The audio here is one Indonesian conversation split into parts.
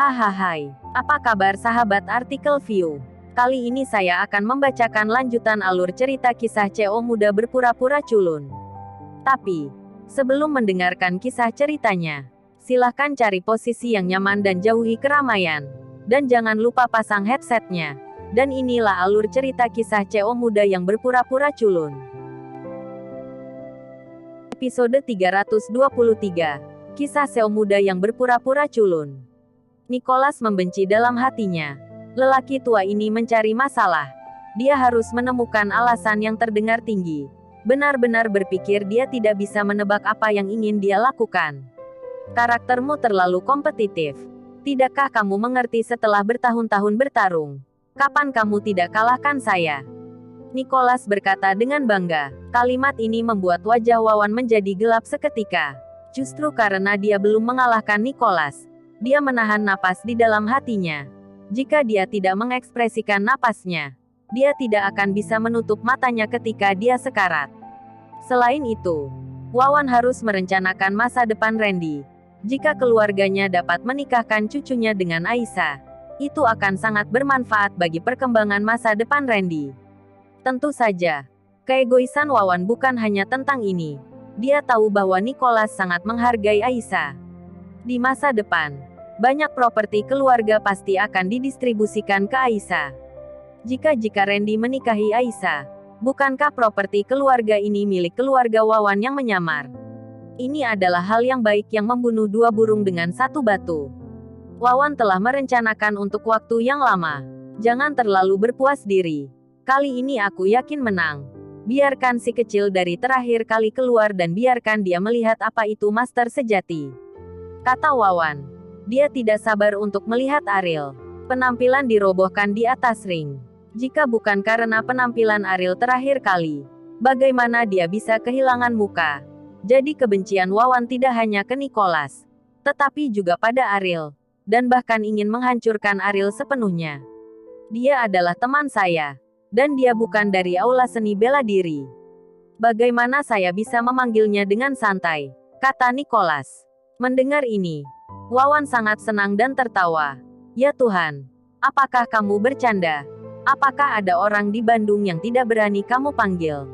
Hahaha, apa kabar sahabat artikel view? Kali ini saya akan membacakan lanjutan alur cerita kisah CO muda berpura-pura culun. Tapi, sebelum mendengarkan kisah ceritanya, silahkan cari posisi yang nyaman dan jauhi keramaian. Dan jangan lupa pasang headsetnya. Dan inilah alur cerita kisah CO muda yang berpura-pura culun. Episode 323. Kisah CO muda yang berpura-pura culun. Nicholas membenci dalam hatinya. Lelaki tua ini mencari masalah. Dia harus menemukan alasan yang terdengar tinggi. Benar-benar berpikir dia tidak bisa menebak apa yang ingin dia lakukan. Karaktermu terlalu kompetitif. Tidakkah kamu mengerti setelah bertahun-tahun bertarung? Kapan kamu tidak kalahkan saya? Nicholas berkata dengan bangga. Kalimat ini membuat wajah Wawan menjadi gelap seketika. Justru karena dia belum mengalahkan Nicholas, dia menahan napas di dalam hatinya. Jika dia tidak mengekspresikan napasnya, dia tidak akan bisa menutup matanya ketika dia sekarat. Selain itu, Wawan harus merencanakan masa depan Randy. Jika keluarganya dapat menikahkan cucunya dengan Aisyah, itu akan sangat bermanfaat bagi perkembangan masa depan Randy. Tentu saja, keegoisan Wawan bukan hanya tentang ini. Dia tahu bahwa Nicholas sangat menghargai Aisyah. Di masa depan, banyak properti keluarga pasti akan didistribusikan ke Aisyah. Jika Randy menikahi Aisyah, bukankah properti keluarga ini milik keluarga Wawan yang menyamar? Ini adalah hal yang baik yang membunuh dua burung dengan satu batu. Wawan telah merencanakan untuk waktu yang lama. Jangan terlalu berpuas diri. Kali ini aku yakin menang. Biarkan si kecil dari terakhir kali keluar dan biarkan dia melihat apa itu master sejati. Kata Wawan. Dia tidak sabar untuk melihat Ariel. Penampilan dirobohkan di atas ring. Jika bukan karena penampilan Ariel terakhir kali, bagaimana dia bisa kehilangan muka? Jadi kebencian Wawan tidak hanya ke Nicholas, tetapi juga pada Ariel, dan bahkan ingin menghancurkan Ariel sepenuhnya. Dia adalah teman saya, dan dia bukan dari aula seni bela diri. Bagaimana saya bisa memanggilnya dengan santai? Kata Nicholas. Mendengar ini, Wawan sangat senang dan tertawa. Ya Tuhan, apakah kamu bercanda? Apakah ada orang di Bandung yang tidak berani kamu panggil?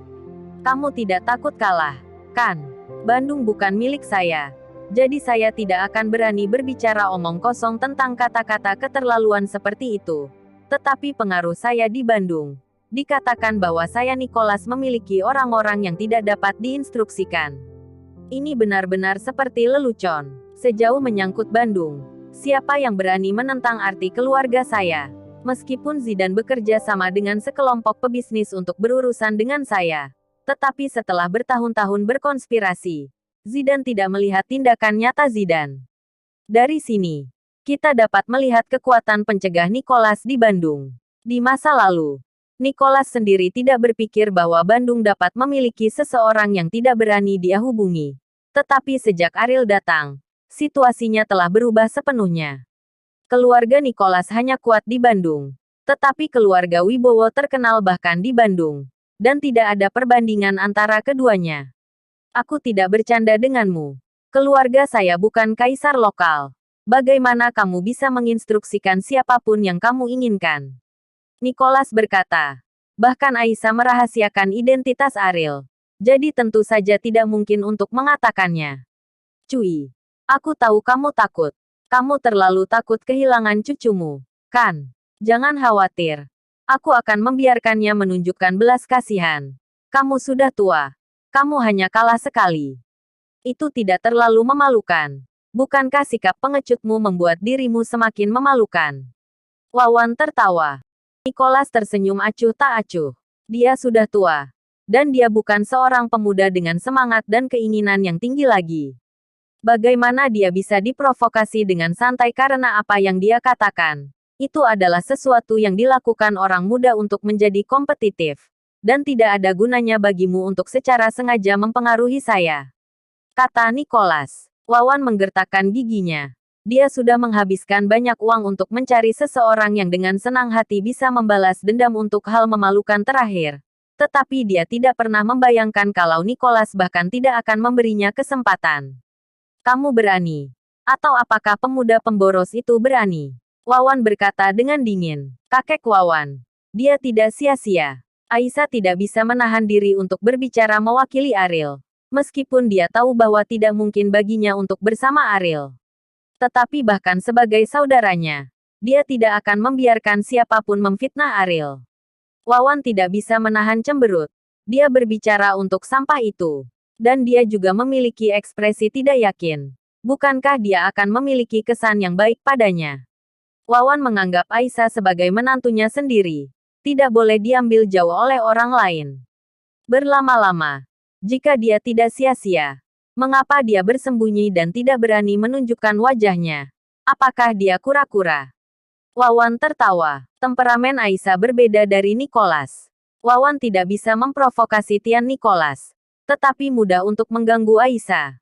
Kamu tidak takut kalah, kan? Bandung bukan milik saya. Jadi saya tidak akan berani berbicara omong kosong tentang kata-kata keterlaluan seperti itu. Tetapi pengaruh saya di Bandung. Dikatakan bahwa saya Nicholas memiliki orang-orang yang tidak dapat diinstruksikan. Ini benar-benar seperti lelucon. Sejauh menyangkut Bandung, siapa yang berani menentang arti keluarga saya? Meskipun Zidane bekerja sama dengan sekelompok pebisnis untuk berurusan dengan saya, tetapi setelah bertahun-tahun berkonspirasi, Zidane tidak melihat tindakan nyata Zidane. Dari sini, kita dapat melihat kekuatan pencegah Nicholas di Bandung. Di masa lalu, Nicholas sendiri tidak berpikir bahwa Bandung dapat memiliki seseorang yang tidak berani dia hubungi. Tetapi sejak Ariel datang, situasinya telah berubah sepenuhnya. Keluarga Nicholas hanya kuat di Bandung, tetapi keluarga Wibowo terkenal bahkan di Bandung, dan tidak ada perbandingan antara keduanya. Aku tidak bercanda denganmu. Keluarga saya bukan kaisar lokal. Bagaimana kamu bisa menginstruksikan siapapun yang kamu inginkan? Nicholas berkata. Bahkan Aisyah merahasiakan identitas Ariel. Jadi tentu saja tidak mungkin untuk mengatakannya. Cui. Aku tahu kamu takut. Kamu terlalu takut kehilangan cucumu, kan? Jangan khawatir. Aku akan membiarkannya menunjukkan belas kasihan. Kamu sudah tua. Kamu hanya kalah sekali. Itu tidak terlalu memalukan. Bukankah sikap pengecutmu membuat dirimu semakin memalukan? Wawan tertawa. Nicholas tersenyum acuh tak acuh. Dia sudah tua. Dan dia bukan seorang pemuda dengan semangat dan keinginan yang tinggi lagi. Bagaimana dia bisa diprovokasi dengan santai karena apa yang dia katakan? Itu adalah sesuatu yang dilakukan orang muda untuk menjadi kompetitif. Dan tidak ada gunanya bagimu untuk secara sengaja mempengaruhi saya. Kata Nicholas. Wawan menggertakkan giginya. Dia sudah menghabiskan banyak uang untuk mencari seseorang yang dengan senang hati bisa membalas dendam untuk hal memalukan terakhir. Tetapi dia tidak pernah membayangkan kalau Nicholas bahkan tidak akan memberinya kesempatan. Kamu berani. Atau apakah pemuda pemboros itu berani? Wawan berkata dengan dingin. Kakek Wawan. Dia tidak sia-sia. Aisyah tidak bisa menahan diri untuk berbicara mewakili Ariel. Meskipun dia tahu bahwa tidak mungkin baginya untuk bersama Ariel. Tetapi bahkan sebagai saudaranya, dia tidak akan membiarkan siapapun memfitnah Ariel. Wawan tidak bisa menahan cemberut. Dia berbicara untuk sampah itu. Dan dia juga memiliki ekspresi tidak yakin. Bukankah dia akan memiliki kesan yang baik padanya? Wawan menganggap Aisyah sebagai menantunya sendiri. Tidak boleh diambil jauh oleh orang lain. Berlama-lama. Jika dia tidak sia-sia. Mengapa dia bersembunyi dan tidak berani menunjukkan wajahnya? Apakah dia kura-kura? Wawan tertawa. Temperamen Aisyah berbeda dari Nicholas. Wawan tidak bisa memprovokasi Tian Nicholas. Tetapi mudah untuk mengganggu Aisyah.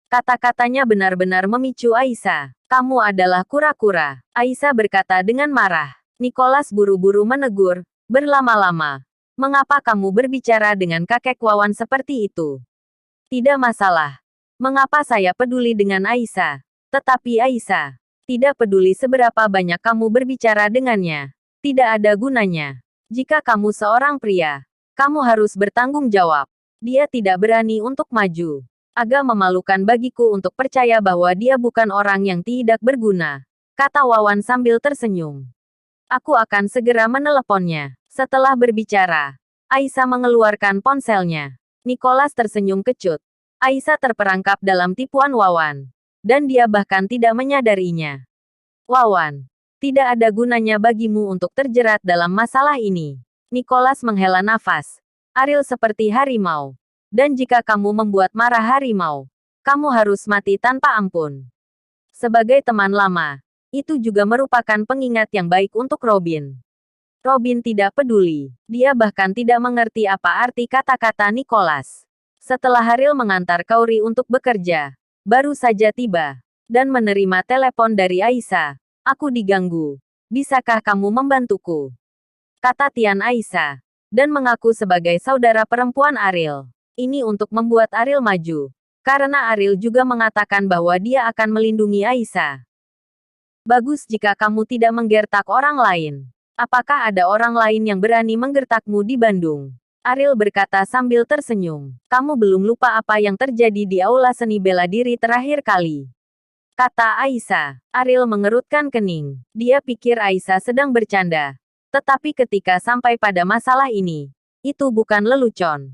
Kata-katanya benar-benar memicu Aisyah. Kamu adalah kura-kura. Aisyah berkata dengan marah. Nicholas buru-buru menegur. Berlama-lama. Mengapa kamu berbicara dengan kakek Wawan seperti itu? Tidak masalah. Mengapa saya peduli dengan Aisyah? Tetapi Aisyah. Tidak peduli seberapa banyak kamu berbicara dengannya. Tidak ada gunanya. Jika kamu seorang pria, kamu harus bertanggung jawab. Dia tidak berani untuk maju. Agak memalukan bagiku untuk percaya bahwa dia bukan orang yang tidak berguna, kata Wawan sambil tersenyum. Aku akan segera meneleponnya. Setelah berbicara, Aisyah mengeluarkan ponselnya. Nicholas tersenyum kecut. Aisyah terperangkap dalam tipuan Wawan. Dan dia bahkan tidak menyadarinya. Wawan, tidak ada gunanya bagimu untuk terjerat dalam masalah ini. Nicholas menghela nafas. Ariel seperti harimau. Dan jika kamu membuat marah harimau, kamu harus mati tanpa ampun. Sebagai teman lama, itu juga merupakan pengingat yang baik untuk Robin. Robin tidak peduli. Dia bahkan tidak mengerti apa arti kata-kata Nicholas. Setelah Ariel mengantar Kauri untuk bekerja, baru saja tiba, dan menerima telepon dari Aisyah. Aku diganggu. Bisakah kamu membantuku? Kata Tian Aisyah. Dan mengaku sebagai saudara perempuan Ariel. Ini untuk membuat Ariel maju. Karena Ariel juga mengatakan bahwa dia akan melindungi Aisyah. Bagus jika kamu tidak menggertak orang lain. Apakah ada orang lain yang berani menggertakmu di Bandung? Ariel berkata sambil tersenyum. Kamu belum lupa apa yang terjadi di aula seni bela diri terakhir kali. Kata Aisyah. Ariel mengerutkan kening. Dia pikir Aisyah sedang bercanda. Tetapi ketika sampai pada masalah ini, itu bukan lelucon.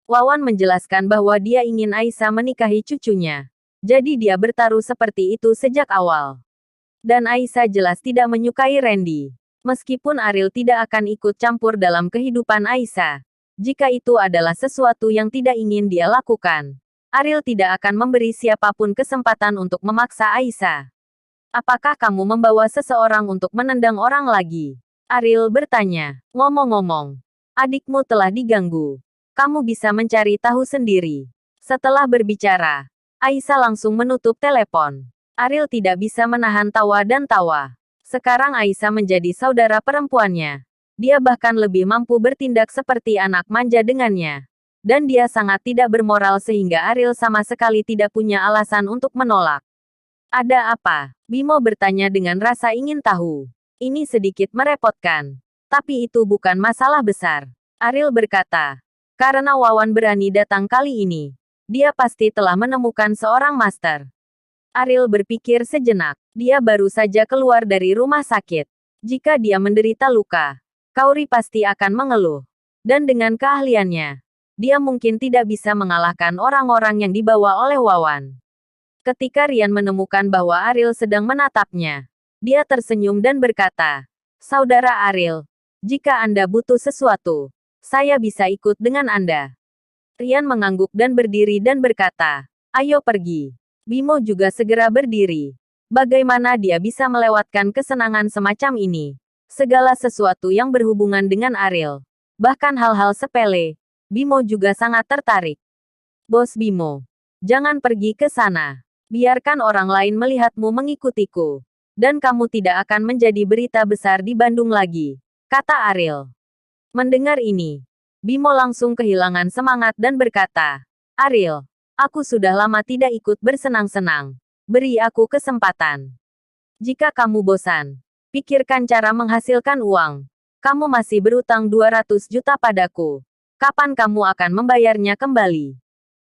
Wawan menjelaskan bahwa dia ingin Aisyah menikahi cucunya. Jadi dia bertaruh seperti itu sejak awal. Dan Aisyah jelas tidak menyukai Randy. Meskipun Ariel tidak akan ikut campur dalam kehidupan Aisyah. Jika itu adalah sesuatu yang tidak ingin dia lakukan, Ariel tidak akan memberi siapapun kesempatan untuk memaksa Aisyah. Apakah kamu membawa seseorang untuk menendang orang lagi? Ariel bertanya. Ngomong-ngomong, adikmu telah diganggu. Kamu bisa mencari tahu sendiri. Setelah berbicara, Aisyah langsung menutup telepon. Ariel tidak bisa menahan tawa dan tawa. Sekarang Aisyah menjadi saudara perempuannya. Dia bahkan lebih mampu bertindak seperti anak manja dengannya. Dan dia sangat tidak bermoral sehingga Ariel sama sekali tidak punya alasan untuk menolak. Ada apa? Bimo bertanya dengan rasa ingin tahu. Ini sedikit merepotkan. Tapi itu bukan masalah besar. Ariel berkata. Karena Wawan berani datang kali ini, dia pasti telah menemukan seorang master. Ariel berpikir sejenak. Dia baru saja keluar dari rumah sakit. Jika dia menderita luka, Kauri pasti akan mengeluh. Dan dengan keahliannya, dia mungkin tidak bisa mengalahkan orang-orang yang dibawa oleh Wawan. Ketika Rian menemukan bahwa Ariel sedang menatapnya, dia tersenyum dan berkata, Saudara Ariel, jika Anda butuh sesuatu, saya bisa ikut dengan Anda. Rian mengangguk dan berdiri dan berkata, ayo pergi. Bimo juga segera berdiri. Bagaimana dia bisa melewatkan kesenangan semacam ini? Segala sesuatu yang berhubungan dengan Ariel. Bahkan hal-hal sepele. Bimo juga sangat tertarik. Bos Bimo, jangan pergi ke sana. Biarkan orang lain melihatmu mengikutiku. Dan kamu tidak akan menjadi berita besar di Bandung lagi, kata Ariel. Mendengar ini, Bimo langsung kehilangan semangat dan berkata, Ariel, aku sudah lama tidak ikut bersenang-senang. Beri aku kesempatan. Jika kamu bosan, pikirkan cara menghasilkan uang. Kamu masih berutang 200 juta padaku. Kapan kamu akan membayarnya kembali?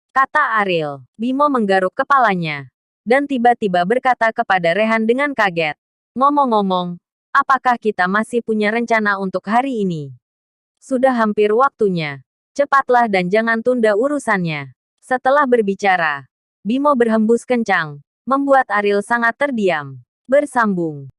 Kata Ariel. Bimo menggaruk kepalanya. Dan tiba-tiba berkata kepada Rehan dengan kaget. Ngomong-ngomong, apakah kita masih punya rencana untuk hari ini? Sudah hampir waktunya. Cepatlah dan jangan tunda urusannya. Setelah berbicara, Bimo berhembus kencang, membuat Ariel sangat terdiam. Bersambung.